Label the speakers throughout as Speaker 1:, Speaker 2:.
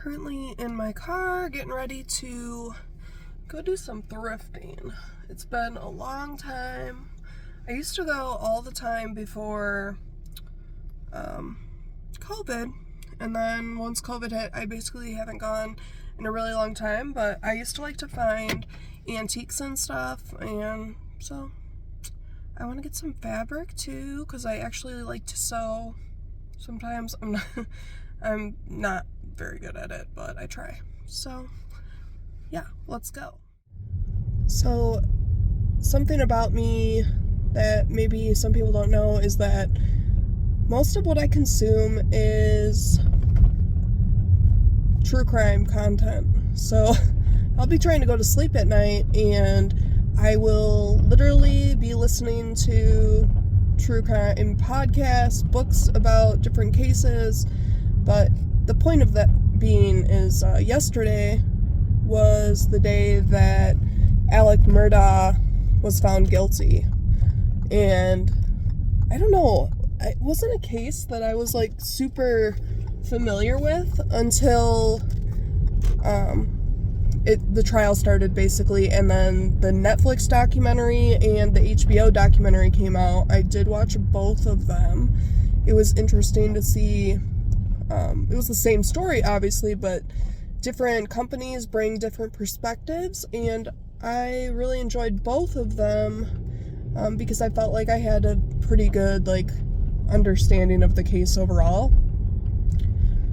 Speaker 1: currently in my car getting ready to go do some thrifting. It's been a long time. I used to go all the time before COVID, and then once COVID hit, I basically haven't gone in a really long time, but I used to like to find antiques and stuff, and so I want to get some fabric too, because I actually like to sew. Sometimes I'm not very good at it, but I try. So yeah, let's go. So something about me that maybe some people don't know is that most of what I consume is true crime content. So I'll be trying to go to sleep at night and I will literally be listening to true crime podcasts, books about different cases. But the point of that being is yesterday was the day that Alec Murdaugh was found guilty. And I don't know, it wasn't a case that I was like super familiar with until the trial started basically, and then the Netflix documentary and the HBO documentary came out. I did watch both of them. It was interesting to see. It was the same story obviously, but different companies bring different perspectives, and I really enjoyed both of them because I felt like I had a pretty good understanding of the case overall.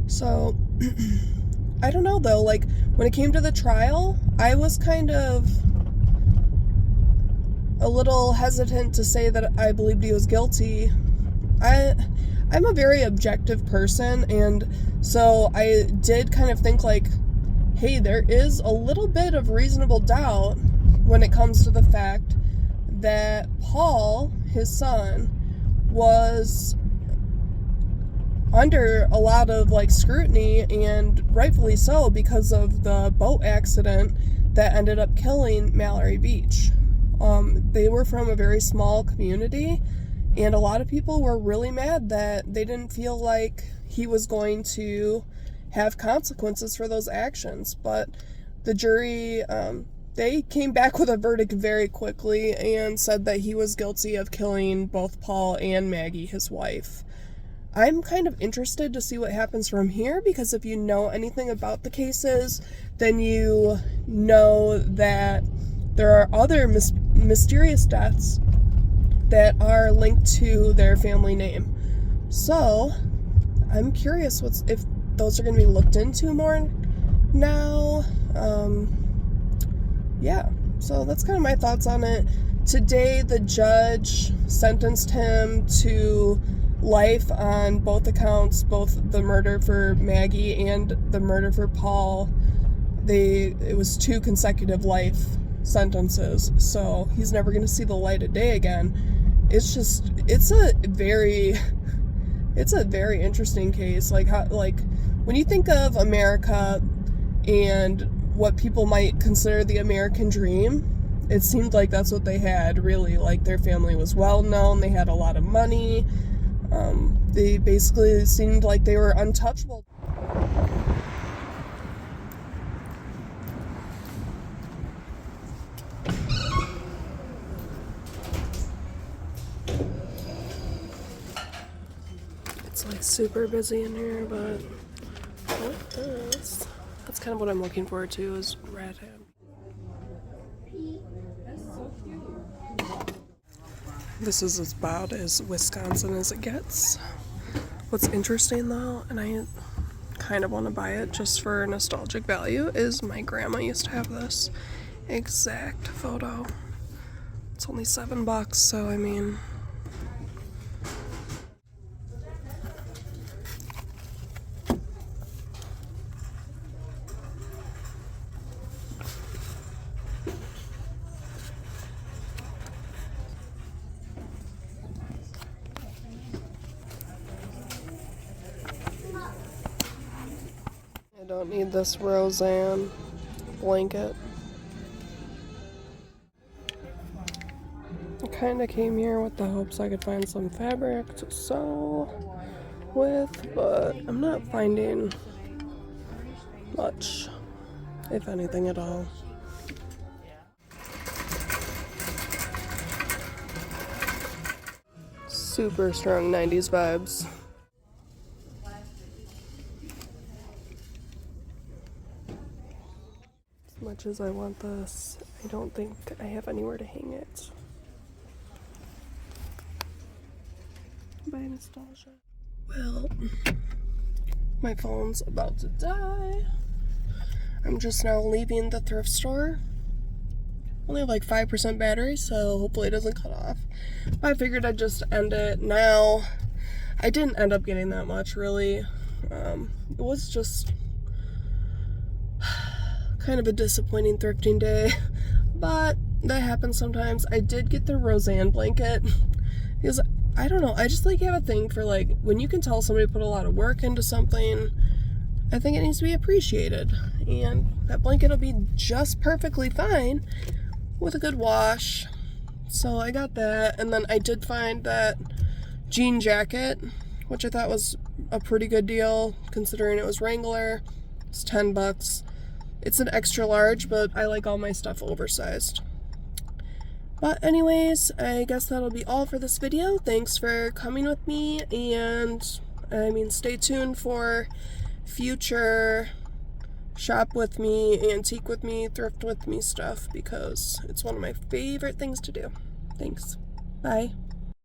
Speaker 1: So I don't know though, when it came to the trial, I was kind of a little hesitant to say that I believed he was guilty. I'm a very objective person, and so I did kind of think hey, there is a little bit of reasonable doubt when it comes to the fact that Paul, his son, was under a lot of scrutiny, and rightfully so, because of the boat accident that ended up killing Mallory Beach. They were from a very small community, and a lot of people were really mad that they didn't feel like he was going to have consequences for those actions. But the jury, they came back with a verdict very quickly and said that he was guilty of killing both Paul and Maggie, his wife. I'm kind of interested to see what happens from here, because if you know anything about the cases, then you know that there are other mysterious deaths that are linked to their family name. So I'm curious if those are going to be looked into more now. Yeah, so that's kind of my thoughts on it. Today, the judge sentenced him to life on both accounts, both the murder for Maggie and the murder for Paul. It was 2 consecutive life sentences, so he's never going to see the light of day again. It's a very interesting case. When you think of America and what people might consider the American dream, it seemed like that's what they had, really. Their family was well known, they had a lot of money, they basically seemed like they were untouchable. It's super busy in here, but that's kind of what I'm looking forward to, is rat ham. This is about as Wisconsin as it gets. What's interesting though, and I kind of want to buy it just for nostalgic value, is my grandma used to have this exact photo. It's only $7, so I mean, I don't need this Roseanne blanket. I kind of came here with the hopes I could find some fabric to sew with, but I'm not finding much, if anything at all. Super strong 90s vibes. As much as I want this, I don't think I have anywhere to hang it. By nostalgia. Well, my phone's about to die. I'm just now leaving the thrift store. Only have like 5% battery, so hopefully it doesn't cut off. But I figured I'd just end it now. I didn't end up getting that much, really. It was just kind of a disappointing thrifting day, but that happens sometimes. I did get the Roseanne blanket because I don't know, I just like have a thing for like when you can tell somebody put a lot of work into something, I think it needs to be appreciated, and that blanket will be just perfectly fine with a good wash. So I got that, and then I did find that jean jacket, which I thought was a pretty good deal considering it was Wrangler. It's $10. It's an extra large, but I like all my stuff oversized. But anyways, I guess that'll be all for this video. Thanks for coming with me, and stay tuned for future shop with me, antique with me, thrift with me stuff, because it's one of my favorite things to do. Thanks. Bye.